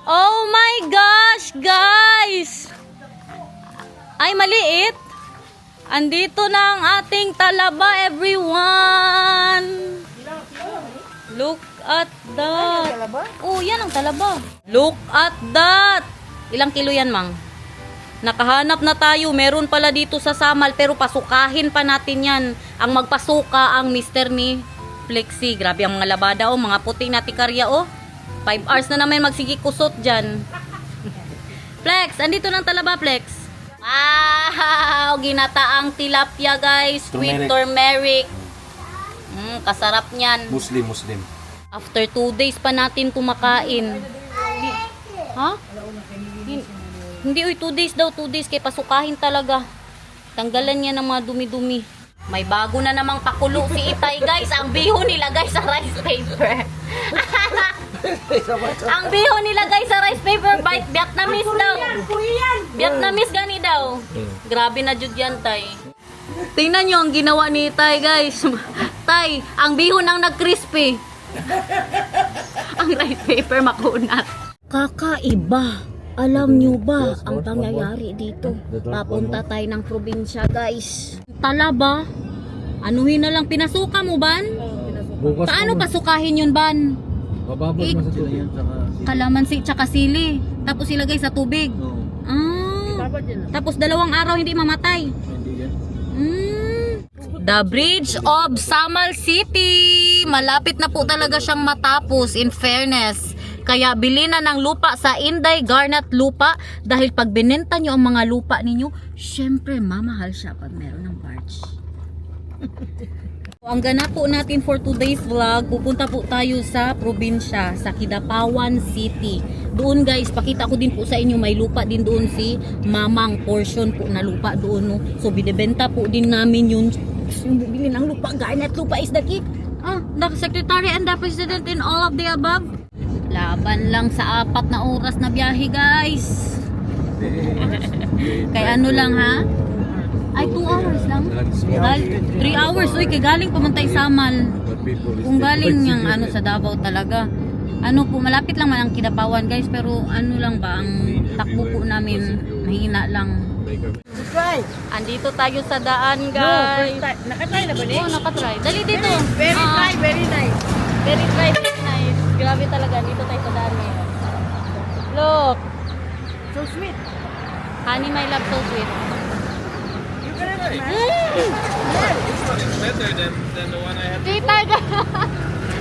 Oh my gosh, guys! Ay, maliit. Andito na ang ating talaba, everyone. Look at that. Oh, yan ang talaba. Look at that. Ilang kilo yan, Mang? Nakahanap na tayo. Meron pala dito sa Samal, pero pasukahin pa natin yan. Ang magpasuka ang mister ni Flexi. Grabe ang mga labada, oh. Mga puti na tikarya, oh. 5 hours na naman magsigi kusot dyan. Flex, andito ng talaba, Flex. Wow! Ginataang tilapia, guys. With turmeric. Kasarap niyan. Muslim. After 2 days pa natin kumakain. Ha? Hindi, 2 days daw. 2 days. Kaya pasukahin talaga. Tanggalan niya ng mga dumi-dumi. May bago na namang pakulo si Itay, guys. Ang biho nilagay sa rice paper. Ang biho nilagay sa rice paper. Vietnamese daw. Vietnamese gani daw. Grabe na jud yan, Tay. Tingnan nyo ang ginawa ni Tay, guys. Tay, ang biho nang nag-crispy. Ang rice paper makunat. Kakaiba. Alam nyo ba ang pangyayari dito? Papunta tayo ng probinsya, guys. Talaba. Anuhin na lang. Pinasuka mo, Ban? Paano pasukahin yun, Ban? Bababad mo sa tubig. Kalamansi tsaka sili. Tapos ilagay sa tubig. Tapos 2 araw hindi mamatay. The Bridge of Samal City. Malapit na po talaga siyang matapos, in fairness. Kaya bili na ng lupa sa Inday Garnet Lupa. Dahil pag binenta nyo ang mga lupa ninyo, syempre mamahal siya pag meron ng barge. Ang ganap po natin for today's vlog, pupunta po tayo sa probinsya, sa Kidapawan City. Doon, guys, pakita ko din po sa inyo, may lupa din doon si Mamang, portion po na lupa doon, no? So binibenta po din namin yun. Yung bibili ng lupa, Garnet Lupa is the key. The secretary and the president in all of the above. Laban lang sa 4 na oras na biyahe, guys. Kaya ano lang, ha? Ay, 2 hours lang. 3 hours. Uy, kaya galing pamantay Samal. Kung galing yung sa Davao talaga. Ano po, malapit lang man ang Kidapawan, guys. Pero ano lang ba, ang takbo po namin, mahina lang. Andito tayo sa daan, guys. Nakatry na ba din? Oo, nakatry. Dali dito. Very dry, very nice. Very dry, very nice. Grabe talaga. Dito tayo sa daan ngayon. Look. So sweet. Honey, my love, so sweet. It's better than the one I had. Di tayo.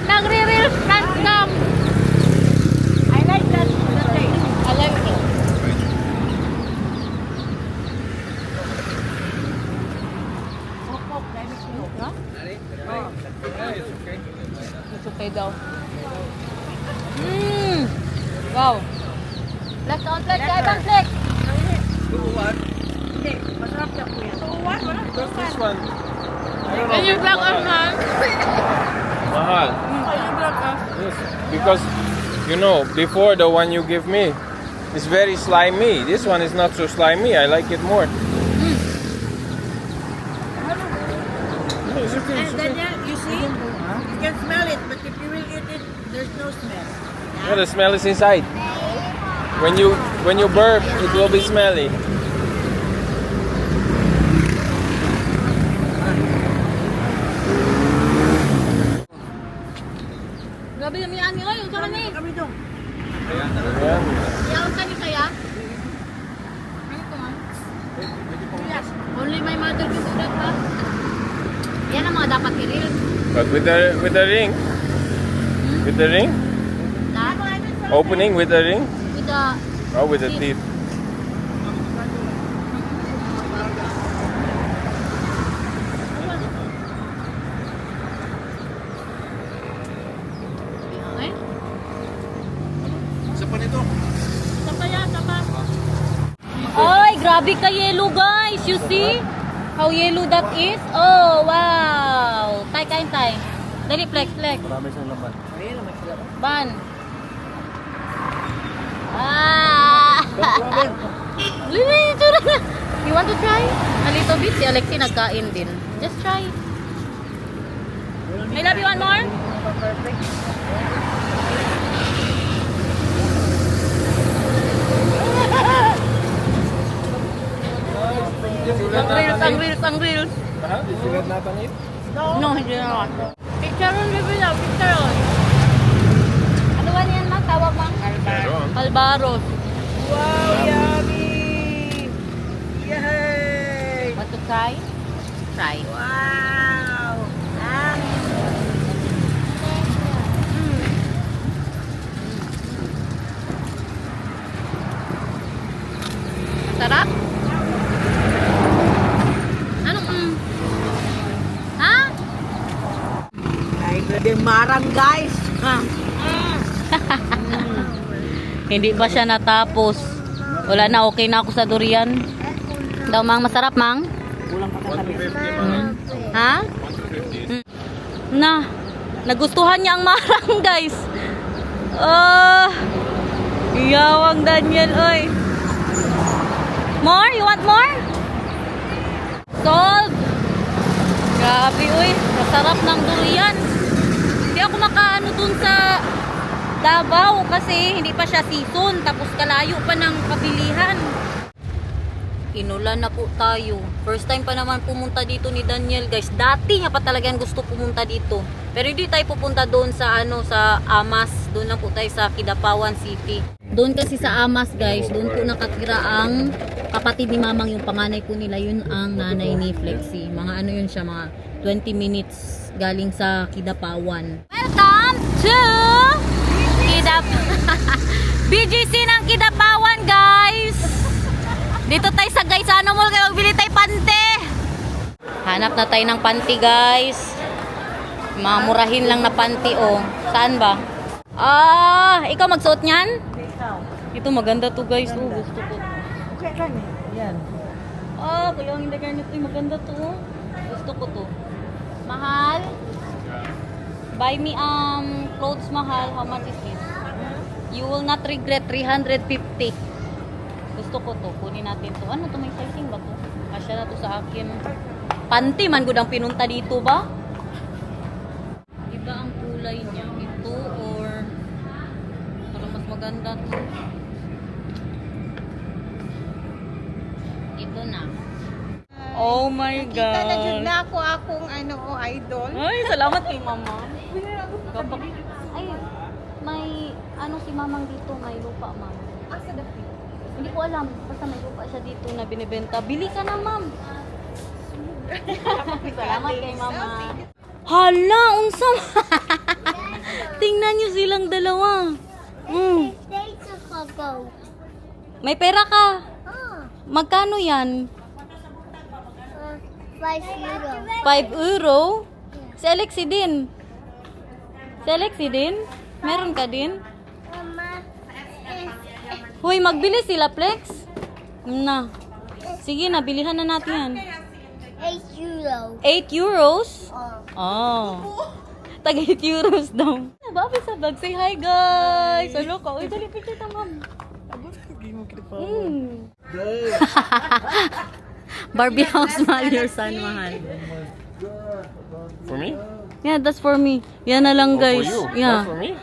Nagre-real stand cam. I like that taste. I like it. Ha? It's okay daw. Wow. Flex on flex. Kaya bang flex? Hindi, masarap na po yan. So what? Because this one, I don't Can you know. flex on man? Mahal. Can you block us? Yes. Because you know, before the one you give me is very slimy. This one is not so slimy. I like it more. No, it's okay. It's And okay. then you see, you can smell it, but if you will eat it, there's no smell. Yeah, the smell is inside. When you burp, it will be smelly. Grabe kami ani oy, unsa kami? Kami dong. Ayan. Yaon kami kaya? Ano to, ma'am? Yes. Only my mother can do that, ha? Yan ang mga dapat i-reel. But with the ring, with the ring, Lahat. opening with the ring, With the... or with the teeth. Okay? Isa pa nito. Sapa yan, sapa. Ay, grabe ka yellow, guys. You see? How yellow that is? Oh, wow. Tay, kain, tay. Dali, flex, flex. Marami siyang laman. Ayun naman sila. Ban. Ah! Lili, tsura na. You want to try? A little bit. Si Alexi nagkain din. Just try. I love you one more. Perfect. ang reels, ang reels. Huh? Did you let Nathan eat? No, hindi na. Picture on, baby lang. Picture on. Ano ba yan, Mang? Tawag, Mang? Meron. Albaros. Wow, yummy! Yay! Want to try? Try. Wow! Ah, Sarap? Anong Ha? ay, grabe marang guys! Ah. Hindi ba siya natapos? Wala na, okay na ako sa durian. Daw, Mang, masarap, Mang? 150 man. Ha? 150. Na, nagustuhan niya ang marang, guys. Ah, yawang Daniel, oy. More? You want more? Sold. Grabe, oy. Masarap ng durian. Hindi ako makaano dun sa Davao kasi hindi pa siya season. Tapos kalayo pa ng kabilihan. Inulan na po tayo. First time pa naman pumunta dito ni Daniel, guys. Dati niya pa talagang gusto pumunta dito. Pero hindi tayo pupunta doon sa sa Amas. Doon lang po tayo sa Kidapawan City. Doon kasi sa Amas, guys, doon po nakatira ang kapatid ni Mamang, yung panganay po nila. Yun ang nanay ni Flexi. Mga ano yun siya, mga 20 minutes galing sa Kidapawan. Welcome to BGC ng Kidapawan, guys. Dito tayo sa Gaisano Mall, kaya magbili tayo pante. Hanap na tayo ng panty, guys. Mga murahin lang na panty, oh. Saan ba? Ikaw magsuot niyan? Ito maganda to, guys. Oh, gusto ko. Okay lang eh. Yan. Kaya ang hindi ganito, maganda to. Oh. Gusto ko to. Mahal? Buy me clothes, mahal. How much is this? You will not regret. 350. Gusto ko to. Kunin natin to. Ano to? May sizing ba to? Kasya na to sa akin. Panty man gud ang pinunta dito ba? Iba ang kulay niya. Ito or para mas maganda to. Ito na. Oh my Kita na dyan God. na ako akong idol. Ay, salamat kay Mama. Ay, may si Mamang dito, may lupa, Ma'am. Hindi ko alam, basta may lupa siya dito na binibenta. Bili ka na, Ma'am. Salamat kay Mama. Hala, unsam. Tingnan niyo silang dalawa. May pera ka. Magkano yan? 5 euro? Si Alexi din. Si Alexi din? Meron ka din? Hoy, magbili sila, Plex. Na. Sige na, bilihan na natin yan. 8 euros? Oh. Tag 8 euros daw. Babi sa vlog. Say hi, guys. Ano ka? Uy, dali picture ta, Ma'am. Barbie house, mahal your son, mahal. For me? Yeah, that's for me. Yan na lang, Oh, guys. for you? Yeah. Not for me?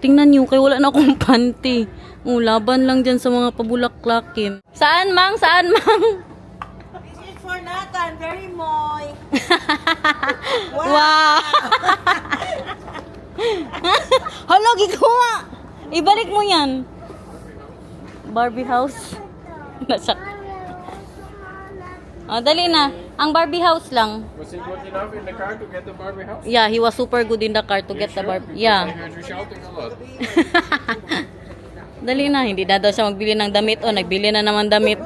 Tingnan nyo, kaya wala na akong panty. Laban lang dyan sa mga pabulaklakin. Saan, Mang? Saan, Mang? This is for Nathan. Very moy. Wow! Hala, gikuha! Ibalik mo yan. Barbie house. Nasak. Dali na. Ang Barbie house lang. Was he good enough in the car to get the Barbie house? Yeah, he was super good in the car to get the Barbie. Yeah. I heard you shouting a lot. Dali na, hindi na daw siya magbili ng damit. Nagbili na naman damit.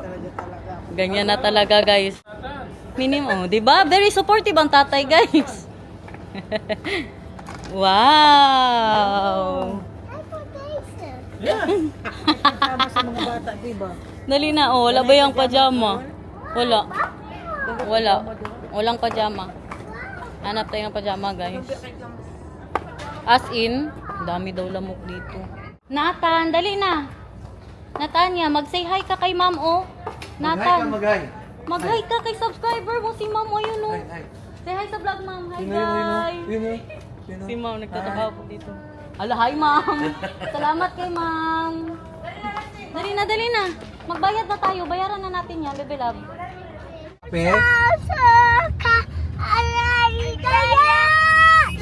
Ganyan na talaga, guys. Minimum, di ba? Very supportive ang tatay, guys. Wow! Kasama sa mga bata, diba? Dali na, wala ba yung pajama? Wala. Wala. Walang pajama. Hanap tayo ng pajama, guys. As in, dami daw lamok dito. Nathan, dali na. Natanya, mag-say hi ka kay ma'am, oh. Nathan. Mag-hi ka kay subscriber mo, si ma'am, oh, yun, oh. Say hi sa vlog, ma'am. Hi, guys. Si ma'am, nagtatrabaho po dito. Ala, hi, ma'am. Salamat kay ma'am. Dali na, dali na. Magbayad na tayo. Bayaran na natin yan, bebe love. Pe?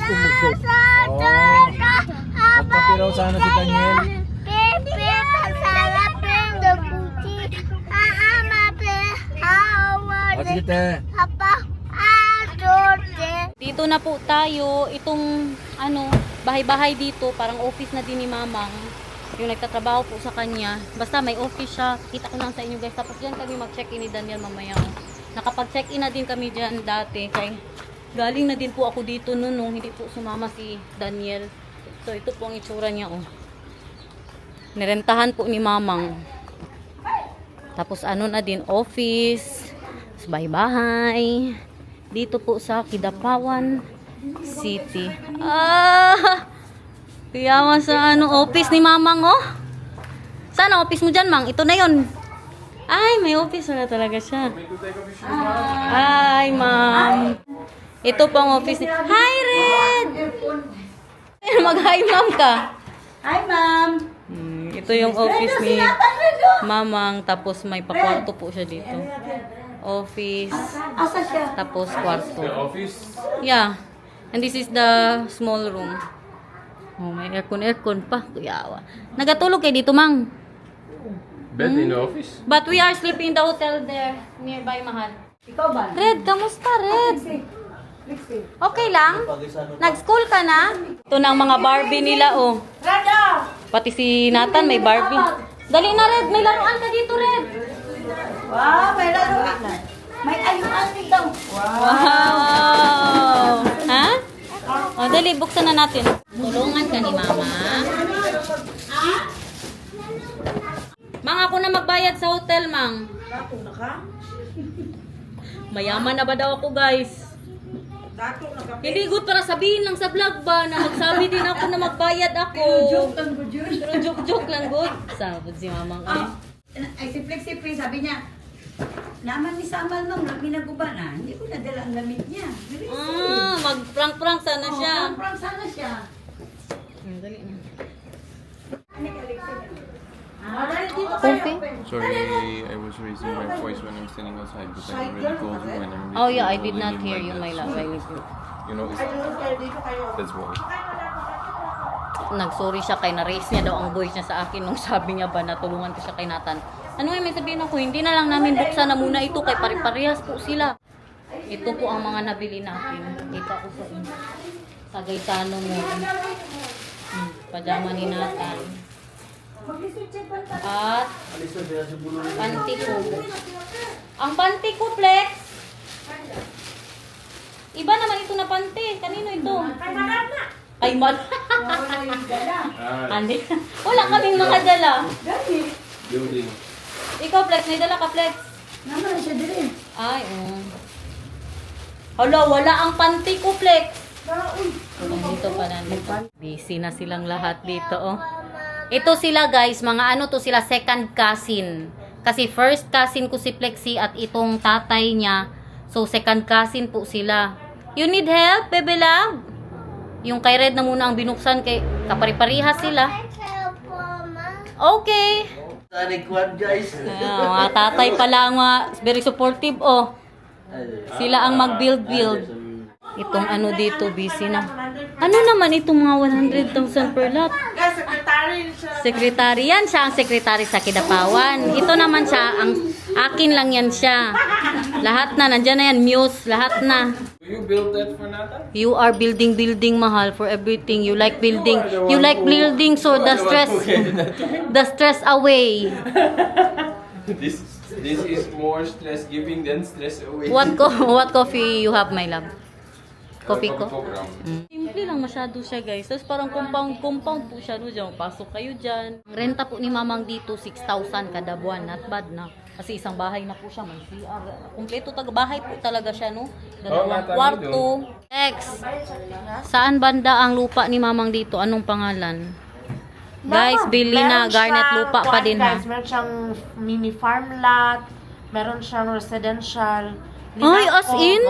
Sumusok. Oh. Magkape raw sana si Daniel. O sige te. Dito na po tayo. Itong ano, bahay-bahay dito, parang office na din ni Mamang. Yung nagtatrabaho po sa kanya. Basta may office siya. Kita ko lang sa inyo guys. Tapos dyan kami mag-check-in ni Daniel mamaya. Nakapag-check-in na din kami dyan dati. Kay galing na din po ako dito noon nung hindi po sumama si Daniel. So ito po ang itsura niya oh. Nirentahan po ni Mamang. Tapos ano na din, office. Tapos bahay-bahay. Dito po sa Kidapawan City. Kaya sa ano, office ni Mamang oh. Saan ang office mo dyan, Mang? Ito na yon. Ay, may office na talaga siya. Hi, Ma'am. Ito po ang office ni... Hi, Red! Mag-hi, Ma'am ka. Hi, ma'am. Ito yung office ni Mamang. Tapos may pakwarto po siya dito. Office. Tapos kwarto. Office. Yeah. And this is the small room. Oh, may aircon pa. Kuyawa. Nagatulog kayo dito, Mang. Bed in the office. But we are sleeping in the hotel there. Nearby, Mahal. Ikaw ba? Red, kamusta, Red? Okay lang? Nag-school ka na? Ito na ang mga Barbie nila, oh. Rado! Pati si Nathan may Barbie. Dali na, Red. May laruan ka dito, Red. Wow, may laruan. May ayuan daw. Wow! Ha? O, dali, buksan na natin. Tulungan ka ni Mama. Mang, ako na magbayad sa hotel, Mang. Dato na ka? Mayaman na ba daw ako, guys? Dato na ka? Hindi good para sabihin lang sa vlog ba na magsabi din ako na magbayad ako. Joke lang po, Jun. Pero joke lang, good. Sabot si Mamang ay. Ay, si Flexi sabi niya, naman ni Samal nung minaguba na, hindi ko nadala ang lamit niya. Mag-prank-prank sana siya. Prank sana siya. Dali na. Dali dito kayo. Okay. Sorry, I was raising my voice when I'm standing outside, but I already told you when I'm Oh yeah, I did not hear you, my love. I love you. You know, that's why. Nag-sorry siya kay na-raise niya daw ang voice niya sa akin nung sabi niya ba natulungan ko siya kay Nathan. Ano nga may sabihin ako, hindi na lang namin buksan na muna ito kay pare-parehas po sila. Ito po ang mga nabili natin. Kita ko sa inyo. Sa Gaetano mo. Pajama ni Nathan. At panty ko. Ang panty ko, Flex. Iba naman ito na panty. Kanino ito? Ay, man. Andi. Wala kaming mga dala. Building. Ikaw, Flex. May dala ka, Flex. Naman siya din. Ay, Hala, wala ang panty ko, Flex. Dito pa nandito. Busy na silang lahat dito, oh. Ito sila, guys. Mga ano to sila, second cousin. Kasi first cousin ko si Flexi at itong tatay niya. So, second cousin po sila. You need help, Bebe Love? Yung kay Red na muna ang binuksan kay kapari-parihas sila. Okay. Record guys. Mga tatay pala nga, very supportive oh. Sila ang mag-build. Itong ano dito, busy na. Ano naman itong mga 100,000 per lot? Sekretary yan, siya ang sekretary sa Kidapawan. Ito naman siya, ang akin lang yan siya. Lahat na, nandyan na yan, Muse, lahat na. Do you build that for Nathan? You are building, Mahal, for everything. You like building. You like building, so the stress away. This is more stress giving than stress away. What coffee you have, my love? Coffee ko? Program. Simple lang masyado siya, guys. Tapos parang compound po siya. No, dyan, pasok kayo dyan. Ang renta po ni Mamang dito, 6,000 kada buwan. Not bad na. Kasi isang bahay na po siya. May CR. Kompleto bahay po talaga siya, no? Dalawang kwarto. Next. Saan banda ang lupa ni Mamang dito? Anong pangalan? Guys, bili na. Garnet lupa pa din, ha? Guys, meron siyang mini farm lot, meron siyang residential. Ay, as in?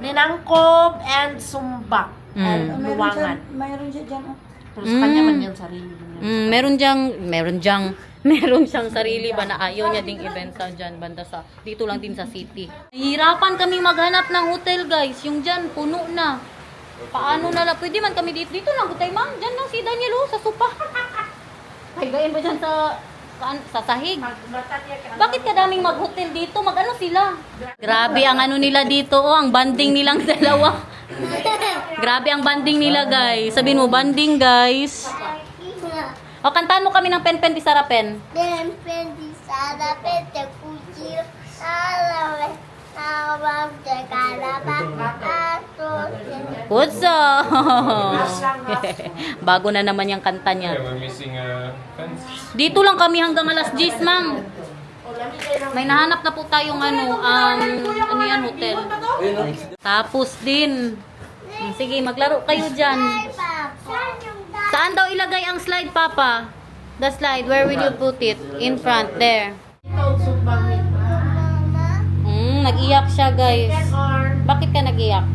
Ninangkob and Sumbak and Luwangan. Mayroon siya dyan. Pero sa kanya man yan sarili niya. Meron diyang Meron siyang sarili ba na ayaw niya ding ibenta dyan, banda sa, dito lang din sa city. Hihirapan kaming maghanap ng hotel guys, yung dyan, puno na. Paano na lang, pwede man kami dito, dito lang, tayo ma'am, dyan lang si Daniel sa sopa. Higayin ba dyan sa sahig? Bakit kadaming mag-hotel dito? Mag-ano sila? Grabe ang ano nila dito, ang banding nilang dalawa. Grabe ang banding nila guys. Sabihin mo, banding guys. O, kantaan mo kami ng pen-pen di Sarapen. Pen-pen di Sarapen, te kuchil, Sarapen, tawag te kalabang, ato, Good song! Bago na naman yung kanta niya. Yeah, we're missing a fence. Dito lang kami hanggang alas 10, ma'am. May nahanap na po tayong ano yan, hotel. Tapos din. Sige, maglaro kayo dyan. Saan daw ilagay ang slide, Papa? The slide, where will you put it? In front, there. Nag-iyak siya, guys. Bakit ka nag-iyak?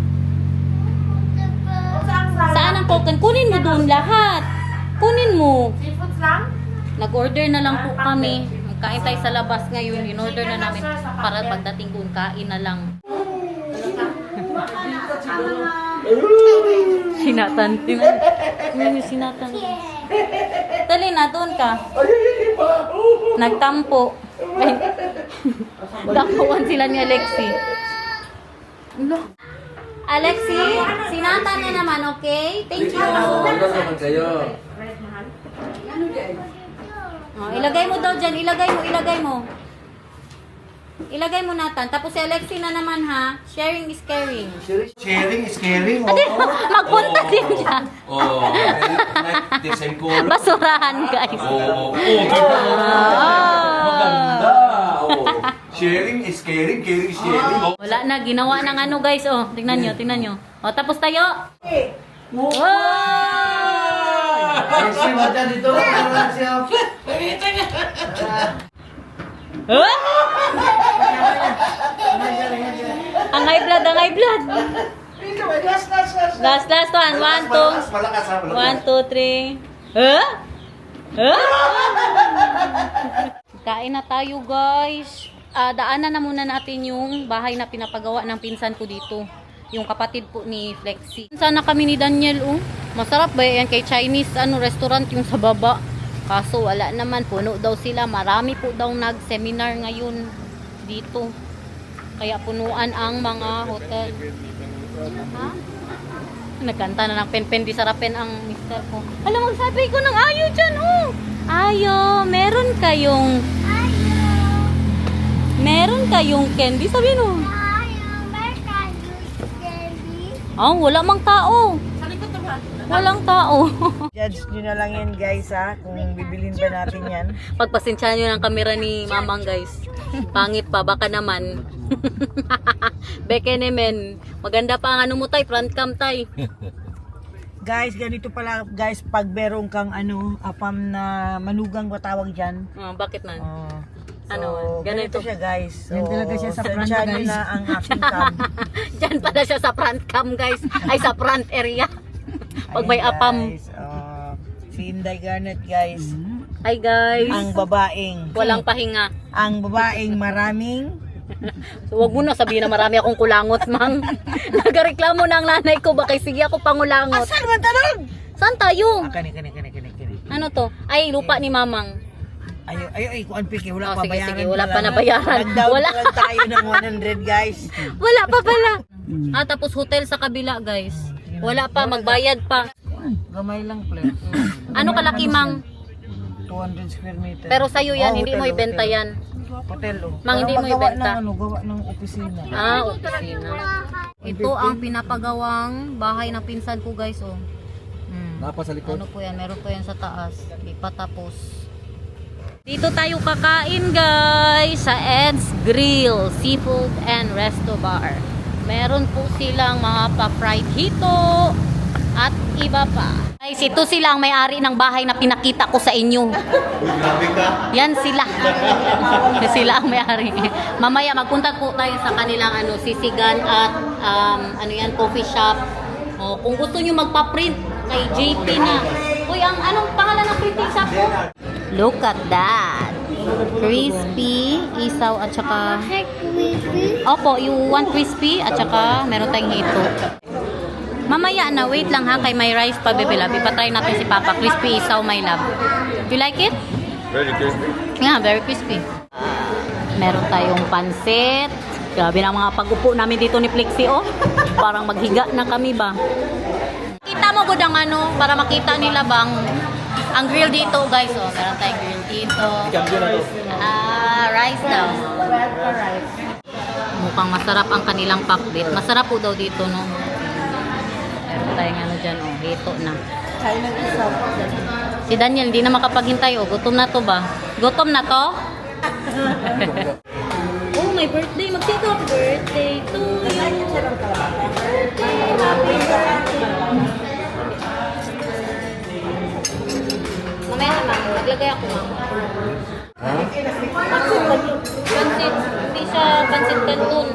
Saan ang token? Kunin mo doon lahat. Kunin mo. Seafoods lang? Nag-order na lang po kami. Kain tayo sa labas ngayon. In-order na namin para pagdating doon, kain na lang. Sinatan. Sinatan. Dali na, doon ka. Nagtampo. Tampuan sila ni Alexi. Alexi, sinatan na naman, okay? Thank you. Oh, ilagay mo daw dyan. Ilagay mo. Ilagay mo, Nathan. Tapos si Alexi na naman, ha? Sharing is caring. Sharing is caring. Magpunta din dyan. Oh, like the same color. Basurahan, guys. Maganda. Oh. Sharing is caring, caring is sharing. Oh. Wala na, ginawa ng ano, guys. Oh, tingnan nyo. Oh, tapos tayo. Wow! Kasi mata dito. Huh? Ang high blood. Last one. 1, 2. Malakas ha, 1, 2, 3. Huh? Kain na tayo, guys. Daanan na muna natin yung bahay na pinapagawa ng pinsan ko dito. Yung kapatid po ni Flexi. Sana kami ni Daniel, oh. Masarap ba yan kay Chinese restaurant yung sa baba? Kaso wala naman, puno daw sila. Marami po daw nag-seminar ngayon dito. Kaya punuan ang mga hotel. Ha? Nagkanta na ng pen-pen di Sarapen ang mister ko. Alam, magsabi ko ng ayo dyan, oh. Ayo, meron kayong candy, sabi no. Oh, wala mang tao. Walang tao. Judge nyo na lang yan guys ha, kung bibilin ba natin yan. Pagpasensyahan nyo ng kamera ni Mamang, guys. Pangit pa, baka naman. Beke nemen. Maganda pa ang ano mo tay, front cam tay. Guys, ganito pala guys, pag meron kang apam na manugang batawag dyan. Bakit man? So, ganito siya guys. Yan talaga siya sa front, tansyahan nyo guys. na ang aking cam. Diyan pala siya sa front cam, guys. Ay, sa front area. Pag may Ayun, apam. guys. Si Inday Garnet guys. Hi, guys. Ang babaeng. Walang pahinga. Ang babaeng maraming. So, wag mo na sabihin na marami akong kulangot, mang. Nagareklamo na ang nanay ko. Baka sige ako pangulangot. Saan man tanong? Saan tayo? Kani. Ano to? Ay, lupa ni Mamang. Ay, kuan piki, wala Oh, pa sige, bayaran. sige, wala pa nabayaran. Nag-down Wala. lang tayo ng 100 guys. Wala pa pala. Tapos hotel sa kabila, guys. Wala pa, magbayad pa. Gamay lang please. Ano kalaki, Mang? 200 square meter. Pero sa'yo yan, hindi mo hotel, ibenta hotel. yan. Hotel oh. Mang, hindi mo Magawa ibenta. gawa ng opisina. Opisina. Ito ang pinapagawang bahay ng pinsan ko, guys, oh. Napa sa likod. Ano po yan? Meron po yan sa taas. Di pa tapos. Dito tayo kakain, guys, sa Ed's Grill, Seafood and Resto Bar. Meron po silang mga pa-fried hito at iba pa. Guys, ito sila ang may-ari ng bahay na pinakita ko sa inyo. Grabe ka. Yan sila. Sila ang may-ari. Mamaya magpunta po tayo sa kanilang sisigan at coffee shop. O, kung gusto nyo magpa-print kay JP na. Uy, ang anong pangalan ng printing shop ko? Look at that. Crispy, isaw at saka... Opo, you want crispy at saka meron tayong hito. Mamaya na, wait lang ha, kay may rice pa, Bebe Love. Ipatry natin si Papa. Crispy isaw, my love. You like it? Very crispy. Yeah, very crispy. Meron tayong pansit. Grabe na mga pag-upo namin dito ni Flexi, oh. Parang maghiga na kami ba. Kita mo budang ano, para makita nila bang ang grill dito, guys, oh. Meron tayong grill dito. Rice daw. Mukhang masarap ang kanilang pakbit. Masarap po daw dito, no. Meron tayong ano dyan, oh. Hito na. Si Daniel, hindi na makapaghintay, oh. Gutom na to ba? Gutom na to? Oh, my birthday. Mag-take off birthday to you. Mamaya na, ma'am. Maglagay ako, ma'am. Pansit. Hindi siya pansit canton.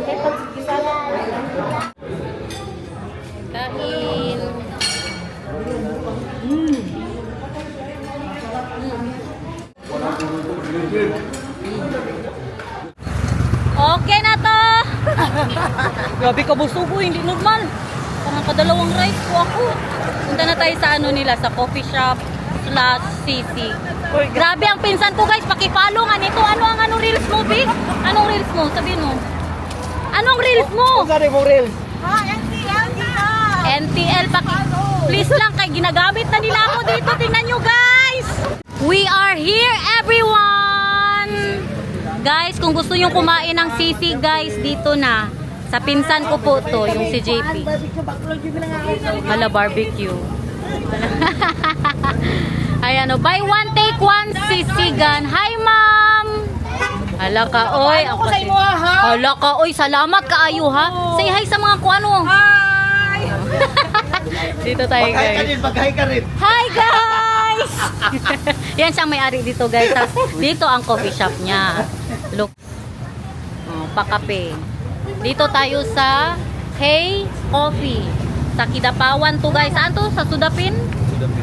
Kain. Okay na to! Grabe ka busog ko, hindi normal. Parang kadalawang rice ko ako. Punta na tayo sa ano nila, sa coffee shop /CC. Grabe ang pinsan ko guys, pakipalo nga nito. Anong reels mo, Big? Anong reels mo? Sabihin mo. Anong reels mo? NTL, please lang, kay ginagamit na nila ako dito. Tingnan nyo guys! We are here everyone! Guys, kung gusto nyo kumain ng sisig guys, dito na. Sa pinsan ko po to, yung si JP. Hala, barbecue. Ayan o, buy one, take one sisigan. Hi, ma'am! Hala ka, oy. Hala ka, oy. Salamat kaayo, ha? Say hi sa mga kuano. Hi! Dito tayo, guys. Paghay ka rin. Hi, guys! Yan siyang may-ari dito, guys. Tas, dito ang coffee shop niya. Look. Oh, pakape. Dito tayo sa Hey Coffee. Sa Kidapawan to, guys. Saan to? Sa Sudapin?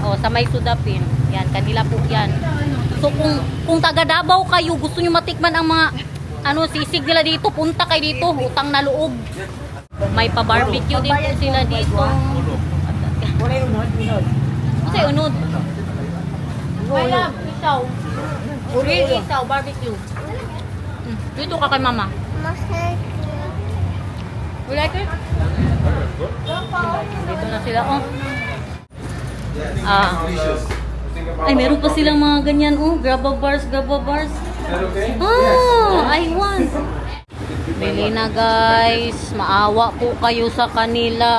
Oh, sa may Sudapin. Yan, kanila po yan. So, kung taga Davao kayo, gusto nyo matikman ang mga sisig nila dito, punta kayo dito. Utang na loob. May pa-barbecue din po sila dito. Kasi unod. Wala, isaw. Real isaw, barbecue. Dito ka kay mama. You like it? Dito na sila, oh. Ay, meron pa silang mga ganyan, oh. Grabba bars. Oh, I want. Bili na, guys. Maawa po kayo sa kanila.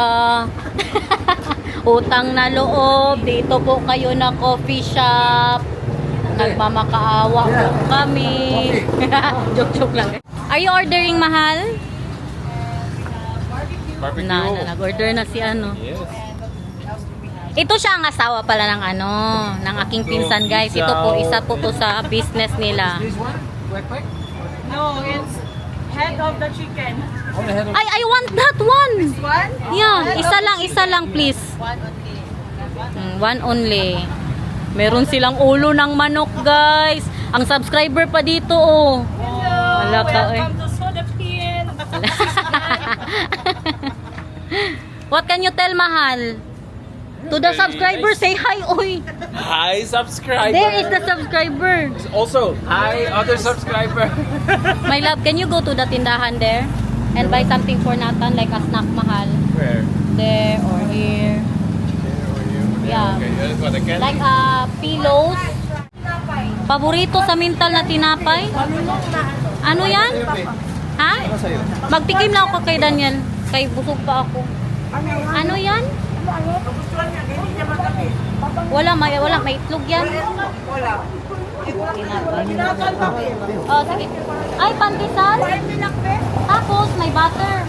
Utang na loob. Dito po kayo na coffee shop. Nagmamakaawa po kami. Joke lang. Are you ordering, mahal? Barbecue. Nag-order na si ano. Yes. Ito siya ang asawa pala ng ng aking pinsan, guys. Ito po, isa po to sa business nila. No, it's head of the chicken. Ay, I want that one. One? Yeah, isa lang please. One only. Meron silang ulo ng manok, guys. Ang subscriber pa dito, oh. Wala ka, eh. Welcome to Sudapin. What can you tell, mahal? To the subscriber, say hi, oy. Hi, subscriber. There is the subscriber. Also, hi, other subscriber. My love, can you go to the tindahan there and buy something for Nathan, like a snack, mahal? Where? There or here. Yeah. Okay, for the candy. Like pillows. Paborito sa mental na tinapay. Ano yan? Ha? Magtikim lang ako kay Daniel. Kay busog pa ako. Ano yan? Wala may itlog yan. Oh, sige. Ay, pandesal. Tapos may butter.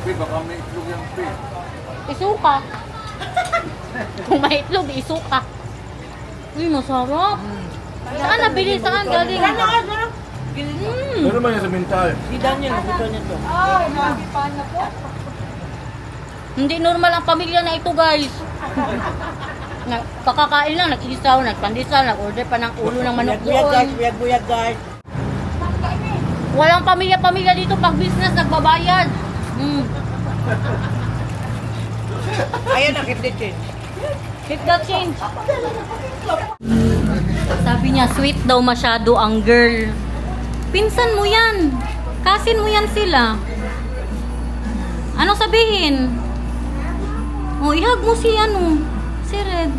Baka may itlog yung pig. Isuka. Kung may itlog, isuka. Uy, masarap. Saan nabili? Saan galing? Ano naman yan sa mental? Si Daniel, gusto niya to. Hindi normal ang pamilya na ito, guys. Kakakain lang, nag-isaw, nagpandesal, nag-order pa ng ulo ng manok Buyag guys, doon. buyag guys. Walang pamilya-pamilya dito pag business, nagbabayad. Ayan na, keep the change. Keep the change. Sabi niya, sweet daw masyado ang girl. Pinsan mo yan. Kasin mo yan sila. Anong sabihin? Oh, ihag mo si si Red.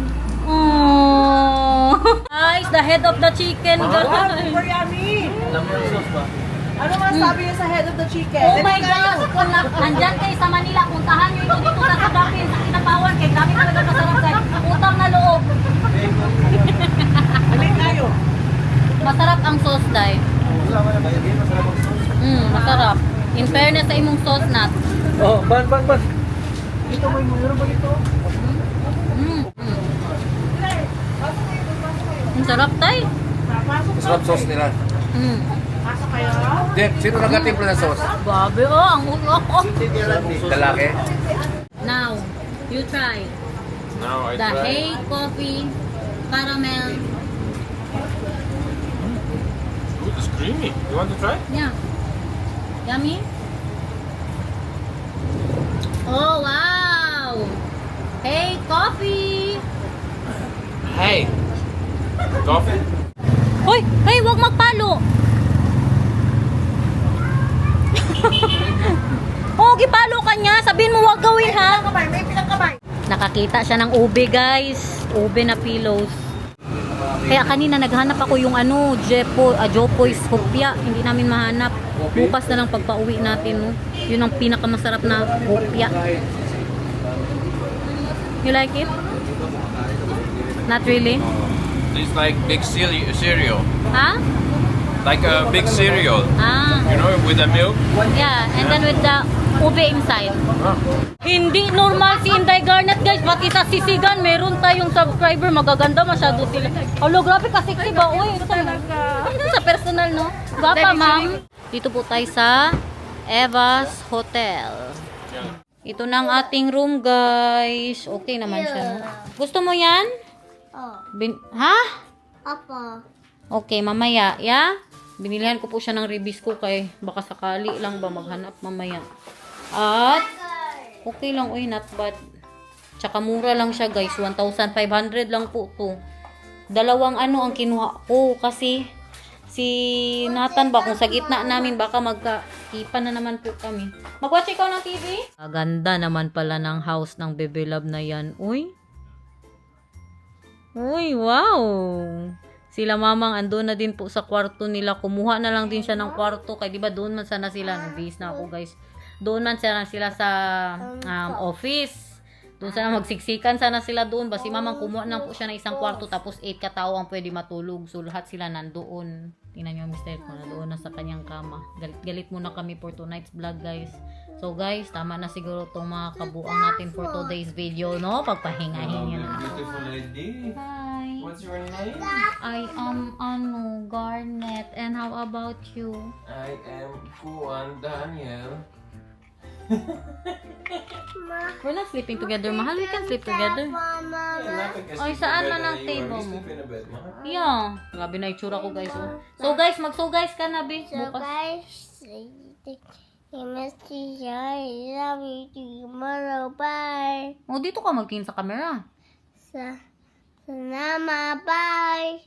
Oh. Guys, the head of the chicken, guys. Super yummy! Ano man sabi niya sa head of the chicken? Oh my God! Kung nandyan kayo sa Manila, puntahan nyo ito dito sa Sagapin, sa Kinapawan, kay dami talaga masarap guys. Utang na loob. Balik tayo. Masarap ang sauce, Day. Masarap. In fairness sa imong sauce nut. Oh, ban. Dito mo yung meron ba dito? Ang sarap, Tay. Masarap sauce nila. Dek, sino nagatimpla ng sauce? Babe, ang ulo ko. Lalaki? Now, you try. Now I The try. Hey Coffee Caramel. Ooh, it's creamy. You want to try? Yeah. Yummy? Oh, wow! Hey Coffee! Hey. Coffee? Hoy! Hey, wag magpalo! Oh, gipalo ka niya. Sabihin mo wag gawin, ha? May pinagkamay. Nakakita siya ng ube, guys. Ube na pillows. Kaya kanina naghanap ako yung Jopoy's hopya. Hindi namin mahanap. Bukas na lang pagpa-uwi natin, no? Yun ang pinakamasarap na hopya. You like it? Not really? It's like big cereal. Ha? Like a big cereal. Ah. You know, with the milk. Yeah, and then with the ube inside. Hindi normal si Inday Garnet, guys. Pati sa Sisigan, meron tayong subscriber. Magaganda masyado sila. Alo, grabe ka-sexy ba? Uy, sa personal, no? Gwapa, ma'am. Dito po tayo sa Eva's Hotel. Ito na ang ating room, guys. Okay naman siya, no? Gusto mo yan? Ha? Apa. Okay, mamaya, yeah? Binilihan ko po siya ng ribis ko kay baka sakali lang ba maghanap mamaya. At, okay lang, uy, not bad. Tsaka mura lang siya, guys. 1,500 lang po to. Dalawang ang kinuha ko kasi si Nathan ba, kung sa gitna namin, baka magkaipan na naman po kami. Mag-watch ikaw ng TV? Ganda naman pala ng house ng Bebe Love na yan. Uy. Uy, wow. Sila mamang andun na din po sa kwarto nila. Kumuha na lang din siya ng kwarto. Kaya diba doon man sana sila. Nag-base na ako, guys. Doon man sana sila sa office. Doon sana magsiksikan sana sila doon. Basi mamang kumuha na po siya ng isang kwarto. Tapos 8 katao ang pwede matulog. So lahat sila nandoon. Tingnan nyo ang mister ko. Nandoon na sa kanyang kama. Galit-galit muna kami for tonight's vlog, guys. So guys, tama na siguro itong mga kabuang natin for today's video, no? Pagpahingahin nyo na. Beautiful lady. Hi. What's your name? I am Garnet. And how about you? I am Kuan Daniel. We're not sleeping together, mahal. We can sleep together. Ay, saan man ang table mo? Yeah. Grabe na itsura ko, guys. Oh. So, guys, mag-so-guys ka na, be. So Bukas. guys, you must I love you tomorrow. Bye. Oh, dito ka magtingin sa camera. Sa Nama, bye.